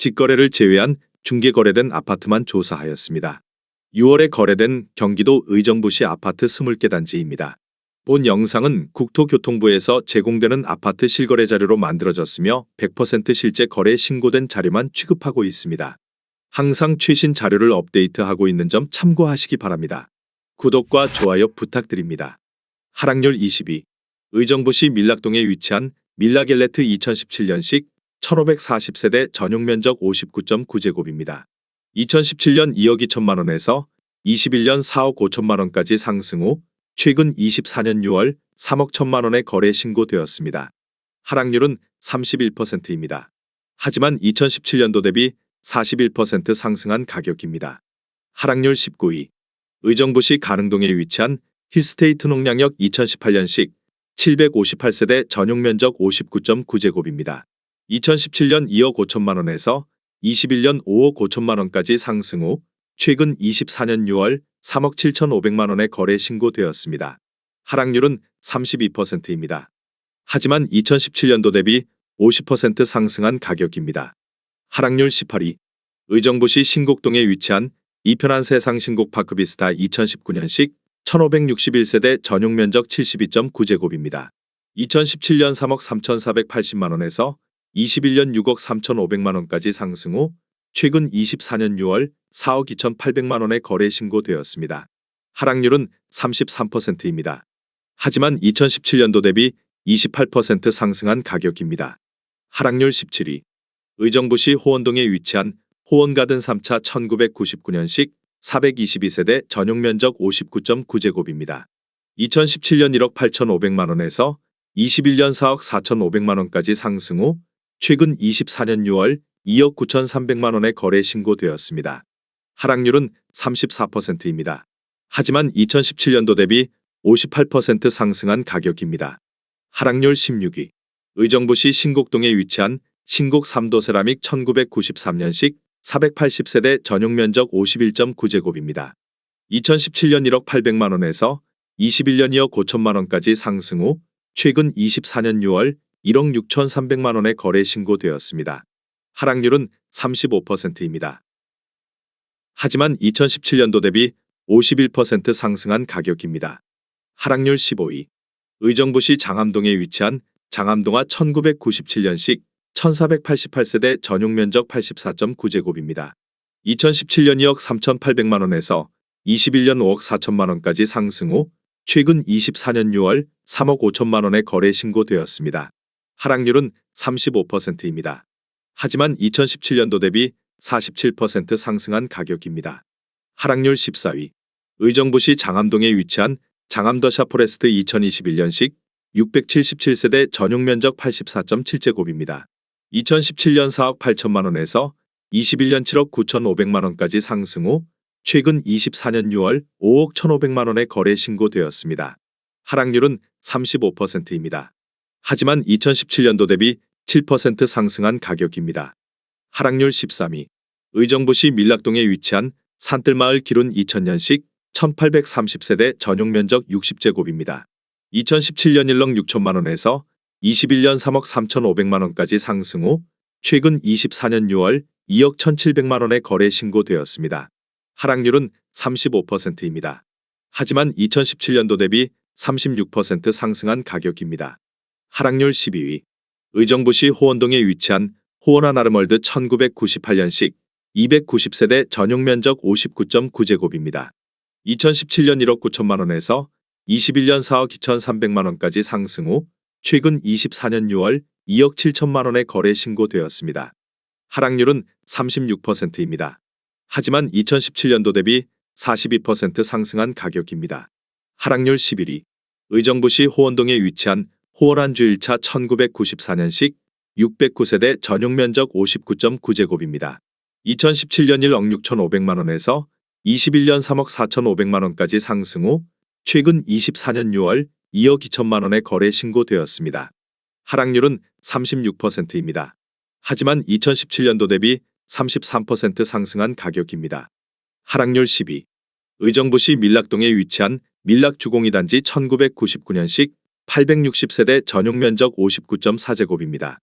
직거래를 제외한 중개 거래된 아파트만 조사하였습니다. 6월에 거래된 경기도 의정부시 아파트 20개 단지입니다. 본 영상은 국토교통부에서 제공되는 아파트 실거래 자료로 만들어졌으며 100% 실제 거래 신고된 자료만 취급하고 있습니다. 항상 최신 자료를 업데이트하고 있는 점 참고하시기 바랍니다. 구독과 좋아요 부탁드립니다. 하락률 22. 의정부시 밀락동에 위치한 밀락엘레트 2017년식 1540세대 전용 면적 59.9제곱입니다. 2017년 2억 2천만 원에서 21년 4억 5천만 원까지 상승 후 최근 24년 6월 3억 1천만 원에 거래 신고되었습니다. 하락률은 31%입니다. 하지만 2017년도 대비 41% 상승한 가격입니다. 하락률 19위. 의정부시 가능동에 위치한 힐스테이트 농량역 2018년식 758세대 전용 면적 59.9제곱입니다. 2017년 2억 5천만 원에서 21년 5억 5천만 원까지 상승 후 최근 24년 6월 3억 7,500만 원에 거래 신고되었습니다. 하락률은 32%입니다. 하지만 2017년도 대비 50% 상승한 가격입니다. 하락률 18위. 의정부시 신곡동에 위치한 이편한 세상 신곡파크 비스타 2019년식 1561세대 전용 면적 72.9제곱입니다. 2017년 3억 3,480만 원에서 21년 6억 3,500만 원까지 상승 후 최근 24년 6월 4억 2,800만 원에 거래 신고되었습니다. 하락률은 33%입니다. 하지만 2017년도 대비 28% 상승한 가격입니다. 하락률 17위. 의정부시 호원동에 위치한 호원가든 3차 1999년식 422세대 전용 면적 59.9제곱입니다. 2017년 1억 8,500만 원에서 21년 4억 4,500만 원까지 상승 후 최근 24년 6월 2억 9,300만 원에 거래 신고되었습니다. 하락률은 34%입니다. 하지만 2017년도 대비 58% 상승한 가격입니다. 하락률 16위. 의정부시 신곡동에 위치한 신곡 3도 세라믹 1993년식 480세대 전용 면적 51.9제곱입니다. 2017년 1억 800만 원에서 21년 2억 5천만 원까지 상승 후 최근 24년 6월 1억 6,300만 원에 거래 신고되었습니다. 하락률은 35%입니다. 하지만 2017년도 대비 51% 상승한 가격입니다. 하락률 15위. 의정부시 장암동에 위치한 장암동화 1997년식 1488세대 전용 면적 84.9제곱입니다. 2017년 2억 3,800만 원에서 21년 5억 4천만 원까지 상승 후 최근 24년 6월 3억 5천만 원에 거래 신고되었습니다. 하락률은 35%입니다. 하지만 2017년도 대비 47% 상승한 가격입니다. 하락률 14위. 의정부시 장암동에 위치한 장암더샤 포레스트 2021년식 677세대 전용 면적 84.7제곱입니다. 2017년 4억 8천만 원에서 21년 7억 9,500만 원까지 상승 후 최근 24년 6월 5억 1,500만 원에 거래 신고되었습니다. 하락률은 35%입니다. 하지만 2017년도 대비 7% 상승한 가격입니다. 하락률 13위. 의정부시 밀락동에 위치한 산뜰마을 기룬 2000년식 1830세대 전용 면적 60제곱입니다. 2017년 1억 6천만 원에서 21년 3억 3,500만 원까지 상승 후 최근 24년 6월 2억 1,700만 원에 거래 신고되었습니다. 하락률은 35%입니다. 하지만 2017년도 대비 36% 상승한 가격입니다. 하락률 12위. 의정부시 호원동에 위치한 호원한 아르멀드 1998년식 290세대 전용 면적 59.9제곱입니다. 2017년 1억 9천만 원에서 21년 4억 2,300만 원까지 상승 후 최근 24년 6월 2억 7천만 원에 거래 신고되었습니다. 하락률은 36%입니다. 하지만 2017년도 대비 42% 상승한 가격입니다. 하락률 11위. 의정부시 호원동에 위치한 호원안주 1차 1994년식 609세대 전용 면적 59.9제곱입니다. 2017년 1억 6,500만 원에서 21년 3억 4,500만 원까지 상승 후 최근 24년 6월 2억 2천만 원에 거래 신고되었습니다. 하락률은 36%입니다. 하지만 2017년도 대비 33% 상승한 가격입니다. 하락률 10위. 의정부시 밀락동에 위치한 밀락주공이 단지 1999년식 860세대 전용 면적 59.4제곱입니다.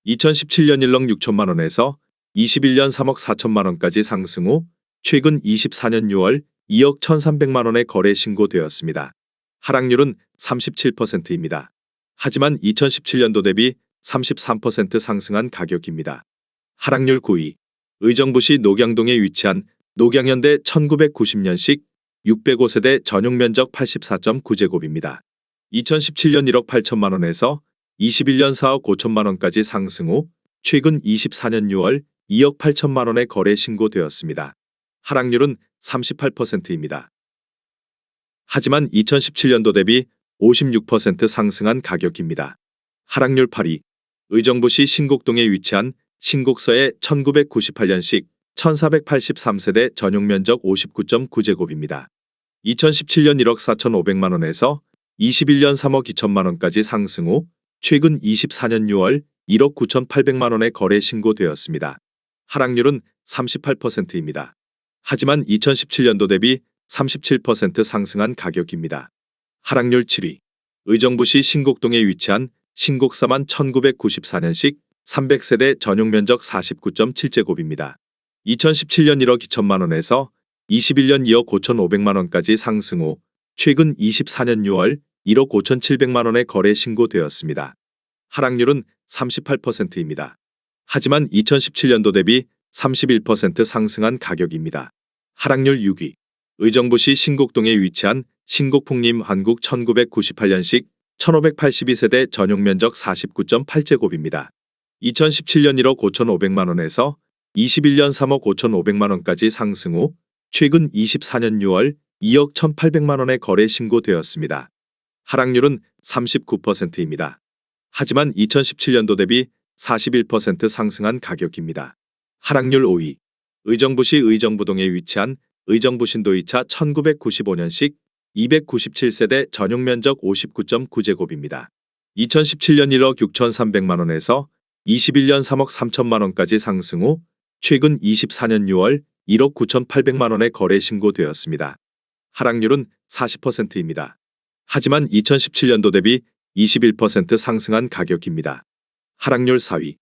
2017년 1억 6천만 원에서 21년 3억 4천만 원까지 상승 후 최근 24년 6월 2억 1,300만 원의 거래 신고되었습니다. 하락률은 37%입니다. 하지만 2017년도 대비 33% 상승한 가격입니다. 하락률 9위. 의정부시 녹양동에 위치한 녹양현대 1990년식 605세대 전용 면적 84.9제곱입니다. 2017년 1억 8천만 원에서 21년 4억 5천만 원까지 상승 후 최근 24년 6월 2억 8천만 원의 거래 신고되었습니다. 하락률은 38%입니다. 하지만 2017년도 대비 56% 상승한 가격입니다. 하락률 8위. 의정부시 신곡동에 위치한 신곡서의 1998년식 1483세대 전용 면적 59.9제곱입니다. 2017년 1억 4,500만 원에서 21년 3억 2천만 원까지 상승 후 최근 24년 6월 1억 9,800만 원의 거래 신고되었습니다. 하락률은 38%입니다. 하지만 2017년도 대비 37% 상승한 가격입니다. 하락률 7위. 의정부시 신곡동에 위치한 신곡사만 1994년식 300세대 전용 면적 49.7제곱입니다. 2017년 1억 2천만 원에서 21년 2억 5,500만 원까지 상승 후 최근 24년 6월 1억 5,700만 원의 거래 신고되었습니다. 하락률은 38%입니다. 하지만 2017년도 대비 31% 상승한 가격입니다. 하락률 6위. 의정부시 신곡동에 위치한 신곡풍림 한국 1998년식 1582세대 전용 면적 49.8제곱입니다. 2017년 1억 5,500만 원에서 21년 3억 5,500만 원까지 상승 후 최근 24년 6월 2억 1,800만 원의 거래 신고되었습니다. 하락률은 39%입니다. 하지만 2017년도 대비 41% 상승한 가격입니다. 하락률 5위. 의정부시 의정부동에 위치한 의정부신도이차 1995년식 297세대 전용 면적 59.9제곱입니다. 2017년 1억 6,300만 원에서 21년 3억 3천만 원까지 상승 후 최근 24년 6월 1억 9,800만 원의 거래 신고되었습니다. 하락률은 40%입니다. 하지만 2017년도 대비 21% 상승한 가격입니다. 하락률 4위.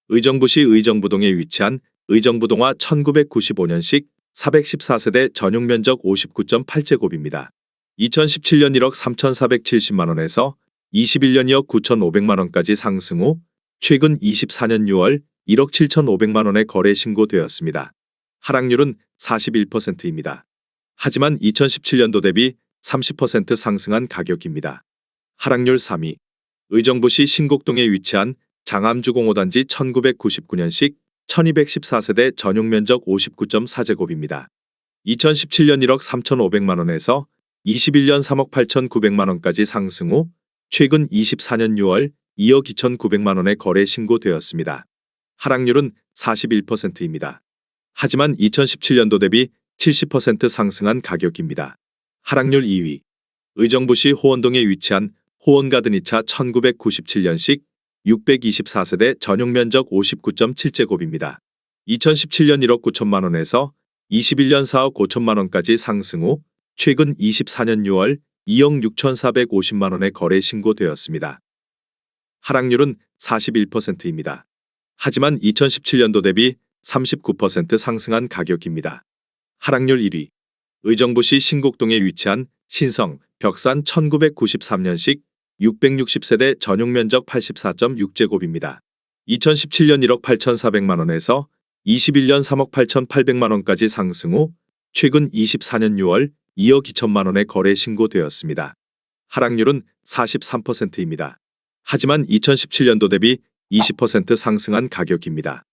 의정부시 의정부동에 위치한 의정부동화 1995년식 414세대 전용 면적 59.8제곱입니다. 2017년 1억 3,470만 원에서 21년 2억 9,500만 원까지 상승 후 최근 24년 6월 1억 7,500만 원의 거래 신고되었습니다. 하락률은 41%입니다. 하지만 2017년도 대비 30% 상승한 가격입니다. 하락률 3위. 의정부시 신곡동에 위치한 장암주공호단지 1999년식 1214세대 전용 면적 59.4제곱입니다. 2017년 1억 3,500만 원에서 21년 3억 8,900만 원까지 상승 후 최근 24년 6월 2억 2,900만 원의 거래 신고되었습니다. 하락률은 41%입니다. 하지만 2017년도 대비 70% 상승한 가격입니다. 하락률 2위. 의정부시 호원동에 위치한 호원가든 2차 1997년식 624세대 전용 면적 59.7제곱입니다. 2017년 1억 9천만 원에서 21년 4억 5천만 원까지 상승 후 최근 24년 6월 2억 6,450만 원의 거래 신고되었습니다. 하락률은 41%입니다. 하지만 2017년도 대비 39% 상승한 가격입니다. 하락률 1위. 의정부시 신곡동에 위치한 신성 벽산 1993년식 660세대 전용 면적 84.6제곱입니다. 2017년 1억 8,400만 원에서 21년 3억 8,800만 원까지 상승 후 최근 24년 6월 2억 2천만 원의 거래 신고되었습니다. 하락률은 43%입니다. 하지만 2017년도 대비 20% 상승한 가격입니다.